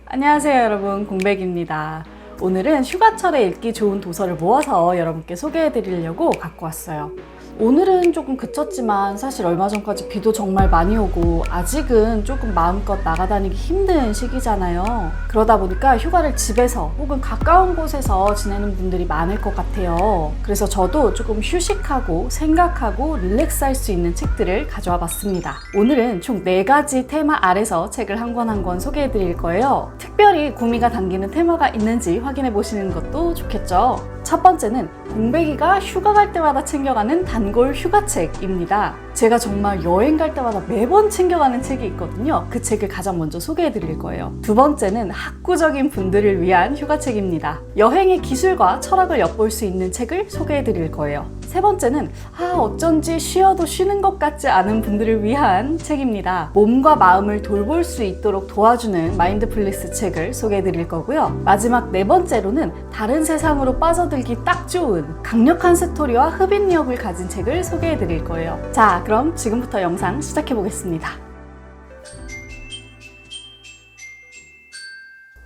안녕하세요 여러분, 공백입니다. 오늘은 휴가철에 읽기 좋은 도서를 모아서 여러분께 소개해 드리려고 갖고 왔어요. 오늘은 조금 그쳤지만 사실 얼마 전까지 비도 정말 많이 오고 아직은 조금 마음껏 나가다니기 힘든 시기잖아요. 그러다 보니까 휴가를 집에서 혹은 가까운 곳에서 지내는 분들이 많을 것 같아요. 그래서 저도 조금 휴식하고 생각하고 릴렉스할 수 있는 책들을 가져와 봤습니다. 오늘은 총 4가지 테마 아래서 책을 한 권 한 권 소개해 드릴 거예요. 특별히 구미가 담기는 테마가 있는지 확인해 보시는 것도 좋겠죠. 첫 번째는 공백이가 휴가 갈 때마다 챙겨가는 단골 휴가책입니다. 제가 정말 여행 갈 때마다 매번 챙겨가는 책이 있거든요. 그 책을 가장 먼저 소개해 드릴 거예요. 두 번째는 학구적인 분들을 위한 휴가책입니다. 여행의 기술과 철학을 엿볼 수 있는 책을 소개해 드릴 거예요. 세 번째는 어쩐지 쉬어도 쉬는 것 같지 않은 분들을 위한 책입니다. 몸과 마음을 돌볼 수 있도록 도와주는 마인드풀리스 책을 소개해 드릴 거고요. 마지막 4번째로는 다른 세상으로 빠져들기 딱 좋은 강력한 스토리와 흡인력을 가진 책을 소개해 드릴 거예요. 자, 그럼 지금부터 영상 시작해 보겠습니다.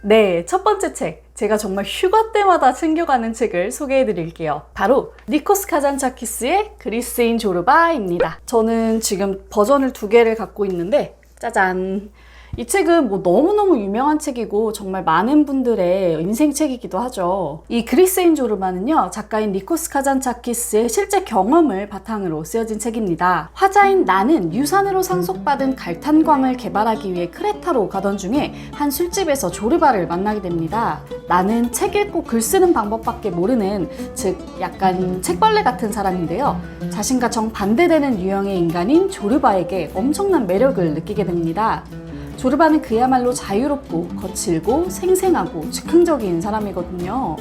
네, 첫 번째 책. 제가 정말 휴가 때마다 챙겨가는 책을 소개해 드릴게요. 바로 니코스 카잔차키스의 그리스인 조르바입니다. 저는 지금 버전을 2개를 갖고 있는데 짜잔! 이 책은 너무너무 유명한 책이고 정말 많은 분들의 인생책이기도 하죠. 이 그리스인 조르바는요, 작가인 니코스 카잔차키스의 실제 경험을 바탕으로 쓰여진 책입니다. 화자인 나는 유산으로 상속받은 갈탄광을 개발하기 위해 크레타로 가던 중에 한 술집에서 조르바를 만나게 됩니다. 나는 책 읽고 글 쓰는 방법밖에 모르는, 즉 약간 책벌레 같은 사람인데요. 자신과 정반대되는 유형의 인간인 조르바에게 엄청난 매력을 느끼게 됩니다. 조르바는 그야말로 자유롭고 거칠고 생생하고 즉흥적인 사람이거든요.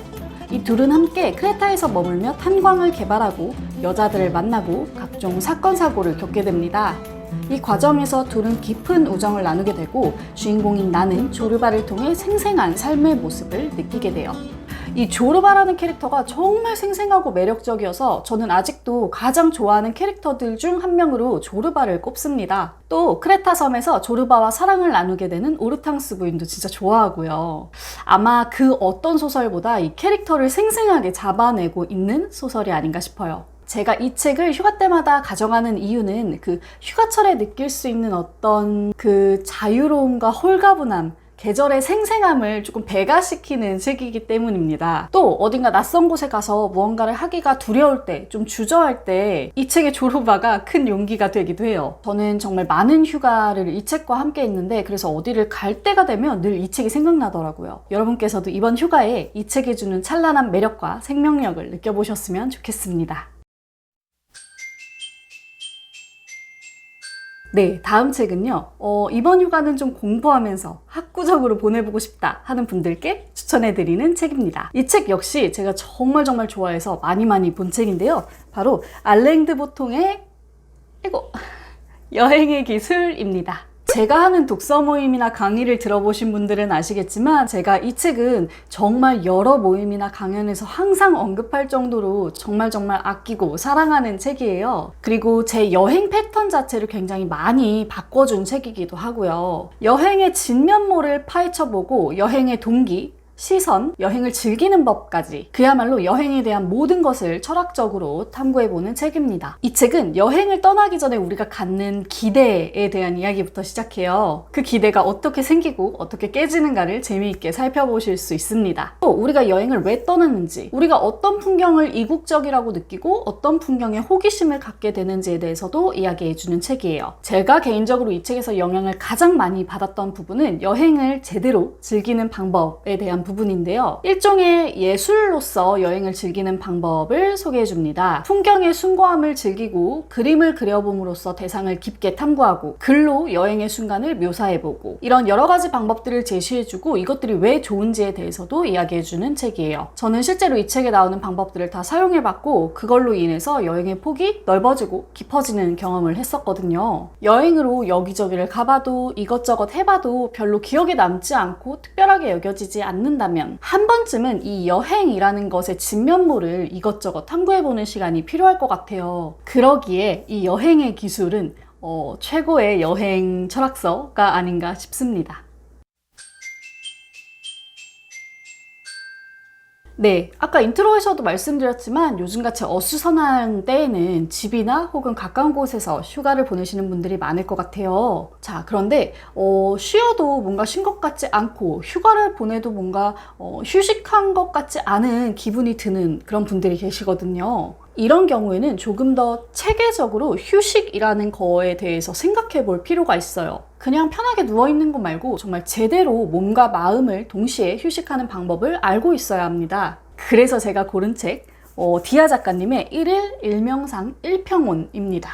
이 둘은 함께 크레타에서 머물며 탄광을 개발하고 여자들을 만나고 각종 사건 사고를 겪게 됩니다. 이 과정에서 둘은 깊은 우정을 나누게 되고 주인공인 나는 조르바를 통해 생생한 삶의 모습을 느끼게 돼요. 이 조르바라는 캐릭터가 정말 생생하고 매력적이어서 저는 아직도 가장 좋아하는 캐릭터들 중 한 명으로 조르바를 꼽습니다. 또 크레타 섬에서 조르바와 사랑을 나누게 되는 오르탕스 부인도 진짜 좋아하고요. 아마 그 어떤 소설보다 이 캐릭터를 생생하게 잡아내고 있는 소설이 아닌가 싶어요. 제가 이 책을 휴가 때마다 가져가는 이유는 그 휴가철에 느낄 수 있는 어떤 그 자유로움과 홀가분함, 계절의 생생함을 조금 배가시키는 책이기 때문입니다. 또 어딘가 낯선 곳에 가서 무언가를 하기가 두려울 때, 좀 주저할 때 이 책의 조르바가 큰 용기가 되기도 해요. 저는 정말 많은 휴가를 이 책과 함께 했는데 그래서 어디를 갈 때가 되면 늘 이 책이 생각나더라고요. 여러분께서도 이번 휴가에 이 책이 주는 찬란한 매력과 생명력을 느껴보셨으면 좋겠습니다. 네, 다음 책은요. 이번 휴가는 좀 공부하면서 학구적으로 보내보고 싶다 하는 분들께 추천해드리는 책입니다. 이 책 역시 제가 정말 좋아해서 많이 본 책인데요. 바로 알랭 드 보통의 여행의 기술입니다. 제가 하는 독서 모임이나 강의를 들어보신 분들은 아시겠지만 제가 이 책은 정말 여러 모임이나 강연에서 항상 언급할 정도로 정말 아끼고 사랑하는 책이에요. 그리고 제 여행 패턴 자체를 굉장히 많이 바꿔준 책이기도 하고요. 여행의 진면모를 파헤쳐보고 여행의 동기, 시선, 여행을 즐기는 법까지 그야말로 여행에 대한 모든 것을 철학적으로 탐구해보는 책입니다. 이 책은 여행을 떠나기 전에 우리가 갖는 기대에 대한 이야기부터 시작해요. 그 기대가 어떻게 생기고 어떻게 깨지는가를 재미있게 살펴보실 수 있습니다. 또 우리가 여행을 왜 떠났는지, 우리가 어떤 풍경을 이국적이라고 느끼고 어떤 풍경에 호기심을 갖게 되는지에 대해서도 이야기해주는 책이에요. 제가 개인적으로 이 책에서 영향을 가장 많이 받았던 부분은 여행을 제대로 즐기는 방법에 대한 부분인데요. 일종의 예술로서 여행을 즐기는 방법을 소개해 줍니다. 풍경의 숭고함을 즐기고 그림을 그려봄으로써 대상을 깊게 탐구하고 글로 여행의 순간을 묘사해보고 이런 여러 가지 방법들을 제시해주고 이것들이 왜 좋은지에 대해서도 이야기해주는 책이에요. 저는 실제로 이 책에 나오는 방법들을 다 사용해봤고 그걸로 인해서 여행의 폭이 넓어지고 깊어지는 경험을 했었거든요. 여행으로 여기저기를 가봐도 이것저것 해봐도 별로 기억에 남지 않고 특별하게 여겨지지 않는다면 한 번쯤은 이 여행이라는 것의 진면모를 이것저것 탐구해보는 시간이 필요할 것 같아요. 그러기에 이 여행의 기술은 최고의 여행 철학서가 아닌가 싶습니다. 네, 아까 인트로에서도 말씀드렸지만 요즘같이 어수선한 때에는 집이나 혹은 가까운 곳에서 휴가를 보내시는 분들이 많을 것 같아요. 자, 그런데 쉬어도 뭔가 쉰 것 같지 않고 휴가를 보내도 뭔가 휴식한 것 같지 않은 기분이 드는 그런 분들이 계시거든요. 이런 경우에는 조금 더 체계적으로 휴식이라는 거에 대해서 생각해 볼 필요가 있어요. 그냥 편하게 누워있는 것 말고 정말 제대로 몸과 마음을 동시에 휴식하는 방법을 알고 있어야 합니다. 그래서 제가 고른 책, 디아 작가님의 1일 1명상 1평온입니다.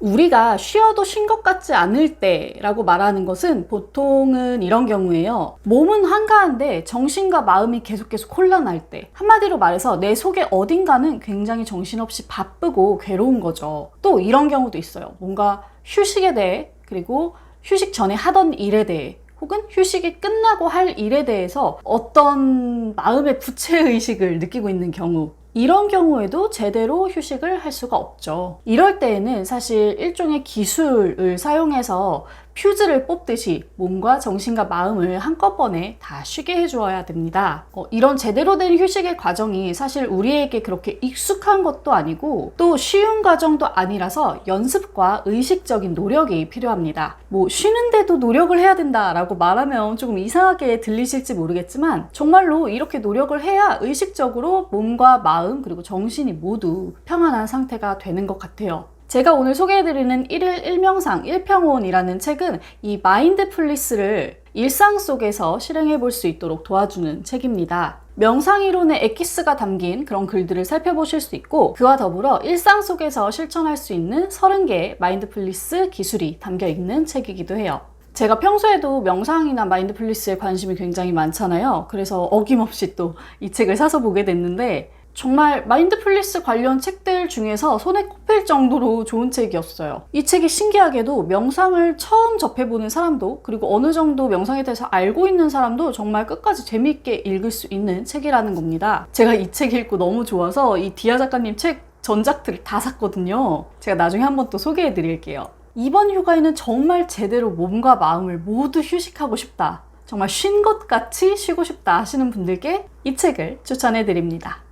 우리가 쉬어도 쉰 것 같지 않을 때라고 말하는 것은 보통은 이런 경우에요. 몸은 한가한데 정신과 마음이 계속 혼란할 때. 한마디로 말해서 내 속의 어딘가는 굉장히 정신없이 바쁘고 괴로운 거죠. 또 이런 경우도 있어요. 뭔가 휴식에 대해, 그리고 휴식 전에 하던 일에 대해, 혹은 휴식이 끝나고 할 일에 대해서 어떤 마음의 부채의식을 느끼고 있는 경우, 이런 경우에도 제대로 휴식을 할 수가 없죠. 이럴 때에는 사실 일종의 기술을 사용해서 퓨즈를 뽑듯이 몸과 정신과 마음을 한꺼번에 다 쉬게 해주어야 됩니다. 이런 제대로 된 휴식의 과정이 사실 우리에게 그렇게 익숙한 것도 아니고 또 쉬운 과정도 아니라서 연습과 의식적인 노력이 필요합니다. 쉬는데도 노력을 해야 된다라고 말하면 조금 이상하게 들리실지 모르겠지만 정말로 이렇게 노력을 해야 의식적으로 몸과 마음 그리고 정신이 모두 평안한 상태가 되는 것 같아요. 제가 오늘 소개해드리는 1일 1명상 1평온이라는 책은 이 마인드풀리스를 일상 속에서 실행해 볼 수 있도록 도와주는 책입니다. 명상이론의 엑기스가 담긴 그런 글들을 살펴보실 수 있고 그와 더불어 일상 속에서 실천할 수 있는 30개의 마인드풀리스 기술이 담겨 있는 책이기도 해요. 제가 평소에도 명상이나 마인드풀리스에 관심이 굉장히 많잖아요. 그래서 어김없이 또 이 책을 사서 보게 됐는데 정말 마인드풀리스 관련 책들 중에서 손에 꼽힐 정도로 좋은 책이었어요. 이 책이 신기하게도 명상을 처음 접해보는 사람도 그리고 어느 정도 명상에 대해서 알고 있는 사람도 정말 끝까지 재미있게 읽을 수 있는 책이라는 겁니다. 제가 이 책 읽고 너무 좋아서 이 디아 작가님 책 전작들을 다 샀거든요. 제가 나중에 한번 또 소개해 드릴게요. 이번 휴가에는 정말 제대로 몸과 마음을 모두 휴식하고 싶다. 정말 쉰 것 같이 쉬고 싶다 하시는 분들께 이 책을 추천해 드립니다.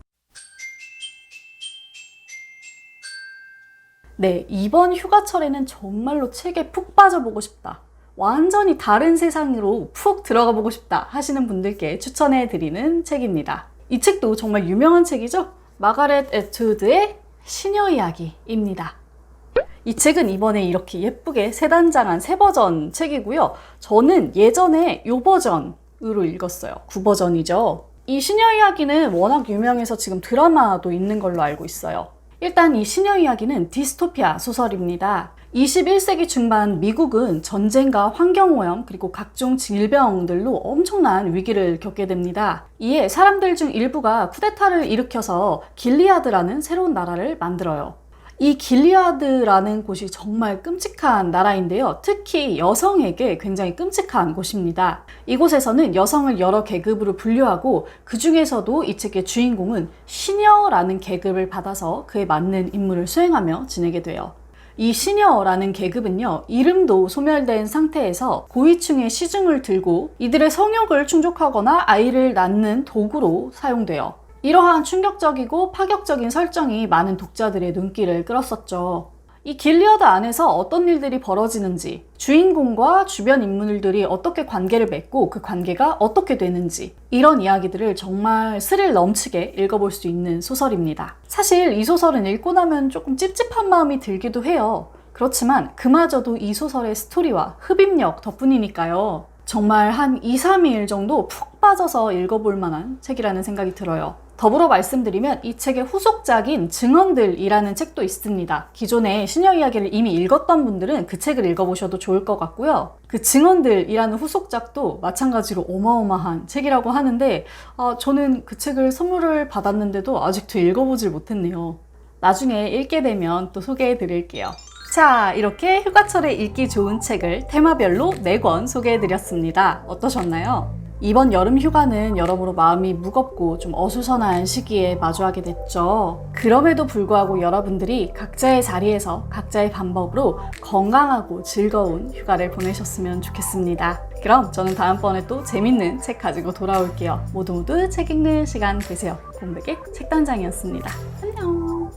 네, 이번 휴가철에는 정말로 책에 푹 빠져보고 싶다. 완전히 다른 세상으로 푹 들어가 보고 싶다 하시는 분들께 추천해드리는 책입니다. 이 책도 정말 유명한 책이죠? 마가렛 애투드의 시녀 이야기입니다. 이 책은 이번에 이렇게 예쁘게 세 단장한 세 버전 책이고요. 저는 예전에 이 버전으로 읽었어요. 9버전이죠. 이 시녀 이야기는 워낙 유명해서 지금 드라마도 있는 걸로 알고 있어요. 일단 이 시녀 이야기는 디스토피아 소설입니다. 21세기 중반 미국은 전쟁과 환경오염 그리고 각종 질병들로 엄청난 위기를 겪게 됩니다. 이에 사람들 중 일부가 쿠데타를 일으켜서 길리아드라는 새로운 나라를 만들어요. 이 길리아드라는 곳이 정말 끔찍한 나라인데요. 특히 여성에게 굉장히 끔찍한 곳입니다. 이곳에서는 여성을 여러 계급으로 분류하고 그 중에서도 이 책의 주인공은 시녀라는 계급을 받아서 그에 맞는 임무를 수행하며 지내게 돼요. 이 시녀라는 계급은요, 이름도 소멸된 상태에서 고위층의 시중을 들고 이들의 성욕을 충족하거나 아이를 낳는 도구로 사용돼요. 이러한 충격적이고 파격적인 설정이 많은 독자들의 눈길을 끌었었죠. 이 길리아드 안에서 어떤 일들이 벌어지는지, 주인공과 주변 인물들이 어떻게 관계를 맺고 그 관계가 어떻게 되는지, 이런 이야기들을 정말 스릴 넘치게 읽어볼 수 있는 소설입니다. 사실 이 소설은 읽고 나면 조금 찝찝한 마음이 들기도 해요. 그렇지만 그마저도 이 소설의 스토리와 흡입력 덕분이니까요. 정말 한 2, 3일 정도 푹 빠져서 읽어볼 만한 책이라는 생각이 들어요. 더불어 말씀드리면 이 책의 후속작인 증언들이라는 책도 있습니다. 기존에 시녀 이야기를 이미 읽었던 분들은 그 책을 읽어보셔도 좋을 것 같고요. 그 증언들이라는 후속작도 마찬가지로 어마어마한 책이라고 하는데 저는 그 책을 선물을 받았는데도 아직도 읽어보질 못했네요. 나중에 읽게 되면 또 소개해 드릴게요. 자, 이렇게 휴가철에 읽기 좋은 책을 테마별로 4권 소개해 드렸습니다. 어떠셨나요? 이번 여름 휴가는 여러모로 마음이 무겁고 좀 어수선한 시기에 마주하게 됐죠. 그럼에도 불구하고 여러분들이 각자의 자리에서 각자의 방법으로 건강하고 즐거운 휴가를 보내셨으면 좋겠습니다. 그럼 저는 다음번에 또 재밌는 책 가지고 돌아올게요. 모두 책 읽는 시간 되세요. 공백의 책단장이었습니다. 안녕.